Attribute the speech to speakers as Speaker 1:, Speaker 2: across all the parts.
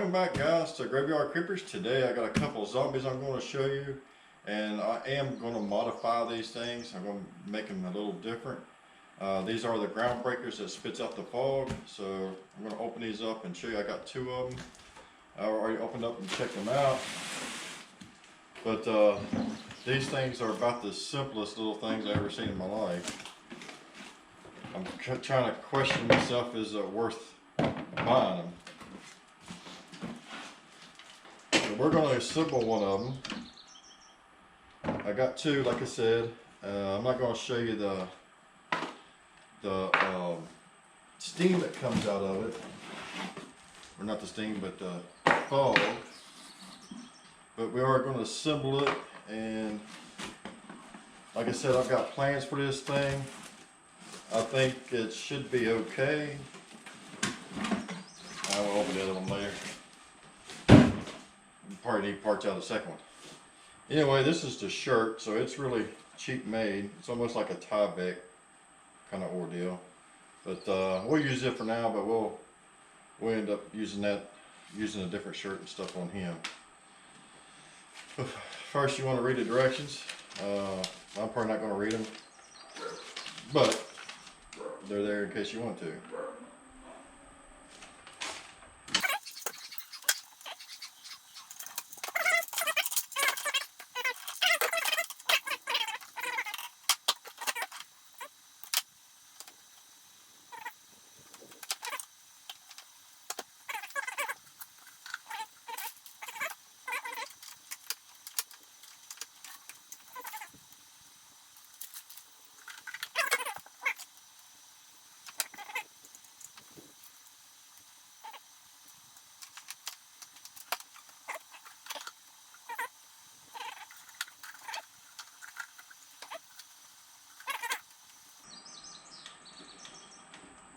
Speaker 1: Welcome back, guys, to Graveyard Creepers. Today I got a couple of zombies I'm going to show you, and I am going to modify these things. I'm going to make them a little different. These are the ground breakers that spits out the fog, so I'm going to open these up and show you. I got two of them. I already opened up and checked them out, but these things are about the simplest little things I've ever seen in my life. I'm trying to question myself, is it worth buying them? So we're going to assemble one of them. I got two, like I said. I'm not going to show you the steam that comes out of it, or not the steam, but the fog. But we are going to assemble it, and like I said, I've got plans for this thing. I think it should be okay. I will open the other one later. Probably need parts out of the second one. Anyway, this is the shirt, so it's really cheap made. It's almost like a Tyvek kind of ordeal. But we'll use it for now, but we'll end up using a different shirt and stuff on him. First, you want to read the directions. I'm probably not going to read them, but they're there in case you want to.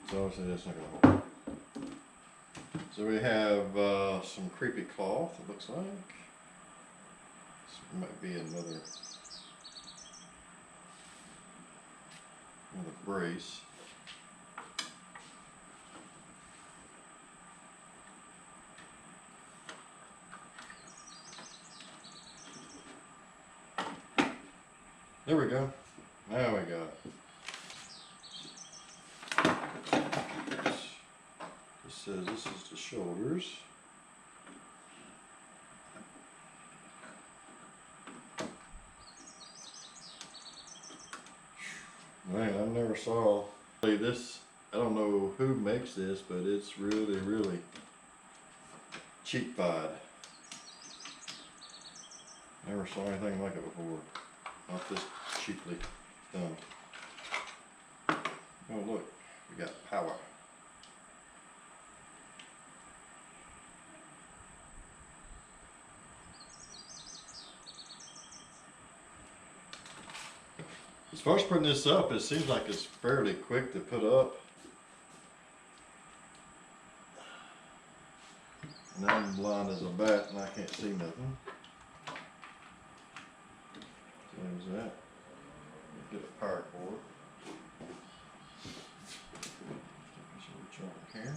Speaker 1: So obviously that's not going to hold. So we have some creepy cloth, it looks like. This might be another brace. There we go. Now we got it. It says this is the shoulders. Man, I never saw this. I don't know who makes this, but it's really, really cheap-fied. Never saw anything like it before. Not this cheaply done. Oh look, we got power. As far as putting this up, it seems like it's fairly quick to put up. And I'm blind as a bat and I can't see nothing. So there's that. Get a power cord. Here.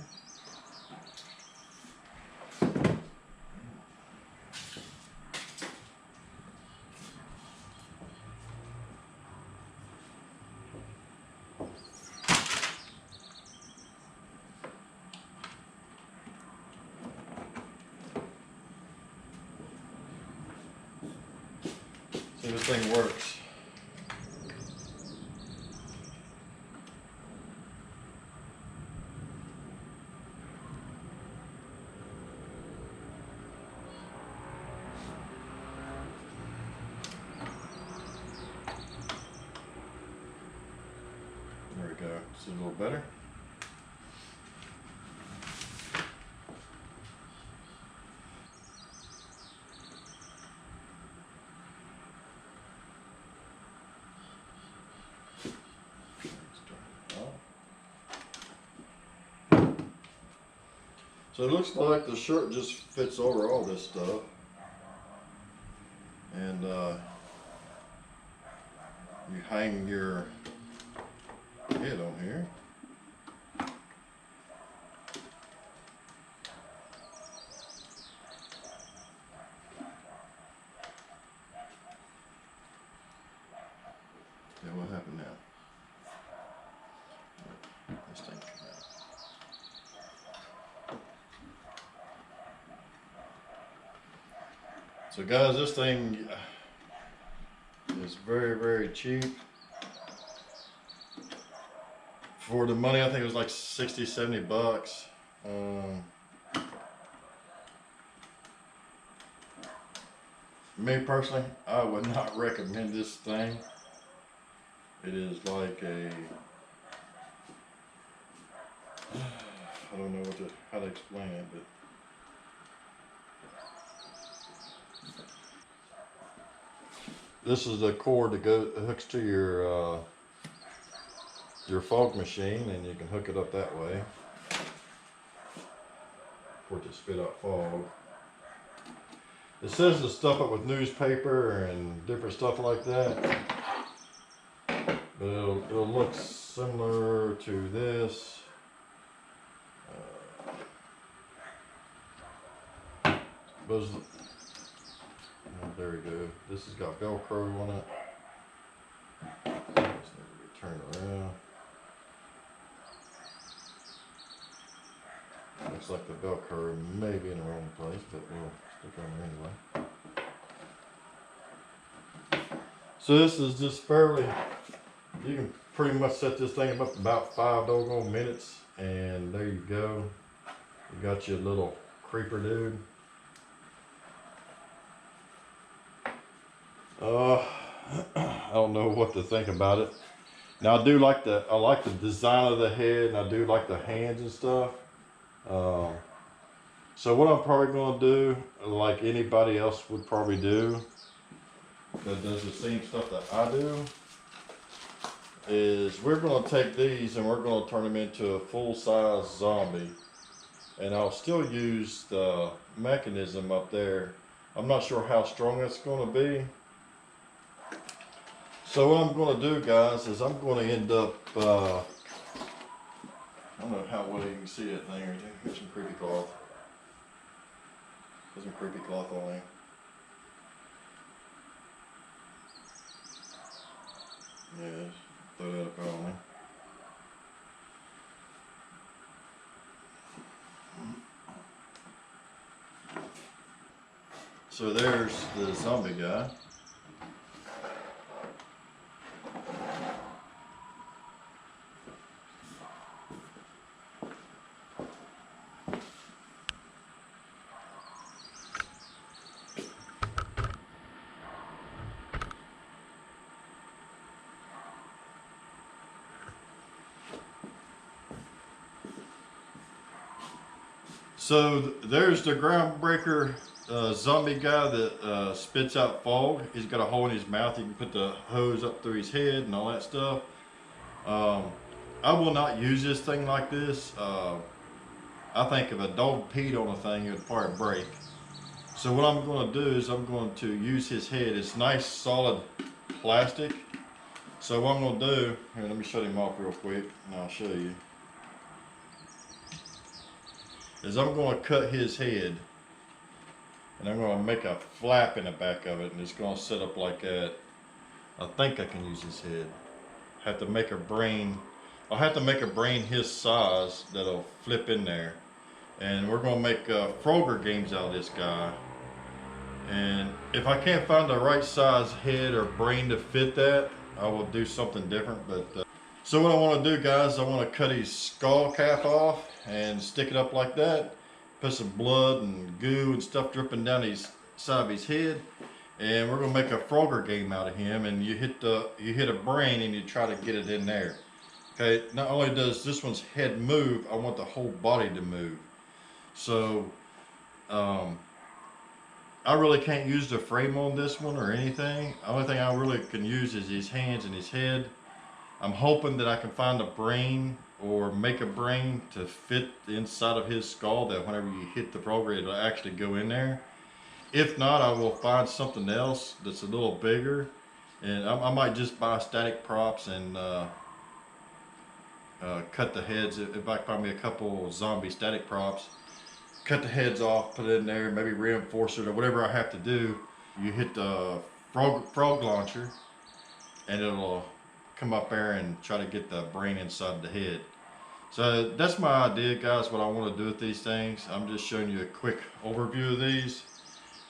Speaker 1: See, this thing works. There we go. It's a little better. So it looks like the shirt just fits over all this stuff. And you hang your head on here. Yeah, what happened now? This thing came out. So guys, this thing is very, very cheap. For the money, I think it was like 60, 70 bucks. Me personally, I would not recommend this thing. It is like a, I don't know how to explain it, but this is the cord that hooks to your fog machine, and you can hook it up that way for it to spit out fog. It says to stuff it with newspaper and different stuff like that, but it'll look similar to this. Oh, there we go. This has got Velcro on it. Just need to turn around. Looks like the Velcro may be in the wrong place, but we'll stick on there anyway. So this is just fairly, you can pretty much set this thing up about 5 doggone minutes, and there you go. You got your little creeper dude. I don't know what to think about it. Now I like the design of the head, and I do like the hands and stuff. So what I'm probably going to do, like anybody else would probably do, that does the same stuff that I do, is we're going to take these and we're going to turn them into a full-size zombie. And I'll still use the mechanism up there. I'm not sure how strong it's going to be. So what I'm going to do, guys, is I'm going to end up, I don't know how well you can see it there. Here's some creepy cloth. There's some creepy cloth on there. Yeah, throw that up on there. So there's the zombie guy. So there's the groundbreaker zombie guy that spits out fog. He's got a hole in his mouth. You can put the hose up through his head and all that stuff. I will not use this thing like this. I think if a dog peed on a thing, it would probably break. So what I'm going to do is I'm going to use his head. It's nice solid plastic. So what I'm going to do, here, let me shut him off real quick and I'll show you. Is I'm going to cut his head, and I'm going to make a flap in the back of it, and it's going to set up like that. I think I can use his head. Have to make a brain. I'll have to make a brain his size that'll flip in there, and we're going to make Frogger games out of this guy. And if I can't find the right size head or brain to fit that, I will do something different. But so what I want to do, guys, I want to cut his skull cap off and stick it up like that. Put some blood and goo and stuff dripping down his side of his head, and we're gonna make a Frogger game out of him. And you hit a brain and you try to get it in there. Okay. Not only does this one's head move, I want the whole body to move. So I really can't use the frame on this one or anything. The only thing I really can use is his hands and his head. I'm hoping that I can find a brain or make a brain to fit inside of his skull, that whenever you hit the Frogger, it'll actually go in there. If not, I will find something else that's a little bigger, and I might just buy static props and cut the heads. If I find me a couple zombie static props, cut the heads off, put it in there, maybe reinforce it or whatever I have to do. You hit the frog launcher, and it'll come up there and try to get the brain inside the head. So that's my idea, guys, what I want to do with these things. I'm just showing you a quick overview of these.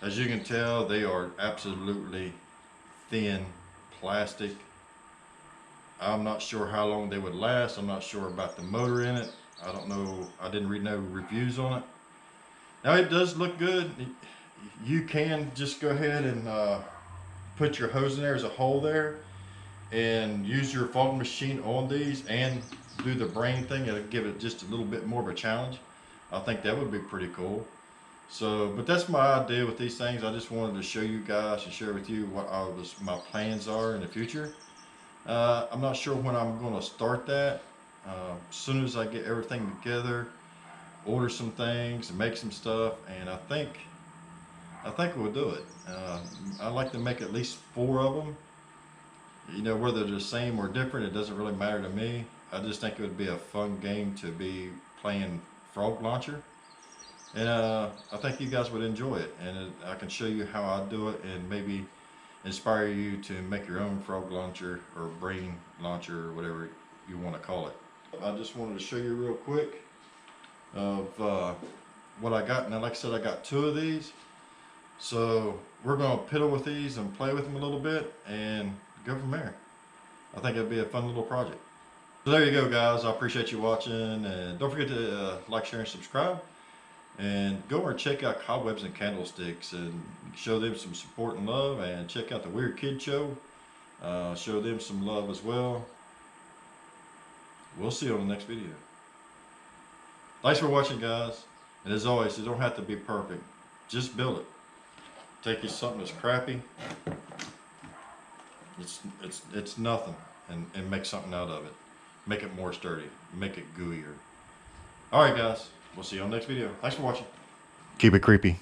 Speaker 1: As you can tell, they are absolutely thin plastic. I'm not sure how long they would last. I'm not sure about the motor in it. I don't know. I didn't read no reviews on it. Now it does look good. You can just go ahead and put your hose in there as a hole there and use your fog machine on these and do the brain thing. It'll give it just a little bit more of a challenge. I think that would be pretty cool. So, but that's my idea with these things. I just wanted to show you guys and share with you what my plans are in the future. I'm not sure when I'm going to start that. As soon as I get everything together, order some things and make some stuff, and I think we'll do it. I like to make at least 4 of them. You know, whether they're the same or different, it doesn't really matter to me. I just think it would be a fun game to be playing Frog Launcher. And I think you guys would enjoy it. And I can show you how I do it and maybe inspire you to make your own frog launcher or brain launcher or whatever you want to call it. I just wanted to show you real quick of what I got. Now, like I said, I got 2 of these. So we're going to piddle with these and play with them a little bit and go from there. I think it'll be a fun little project. So there you go, guys. I appreciate you watching, and don't forget to like, share, and subscribe. And go over and check out Cobwebs and Candlesticks and show them some support and love, and check out the Weird Kid Show. Show them some love as well. We'll see you on the next video. Thanks for watching, guys. And as always, it don't have to be perfect. Just build it. Take you something that's crappy. It's nothing, and make something out of it. Make it more sturdy. Make it gooier. All right, guys. We'll see you on the next video. Thanks for watching. Keep it creepy.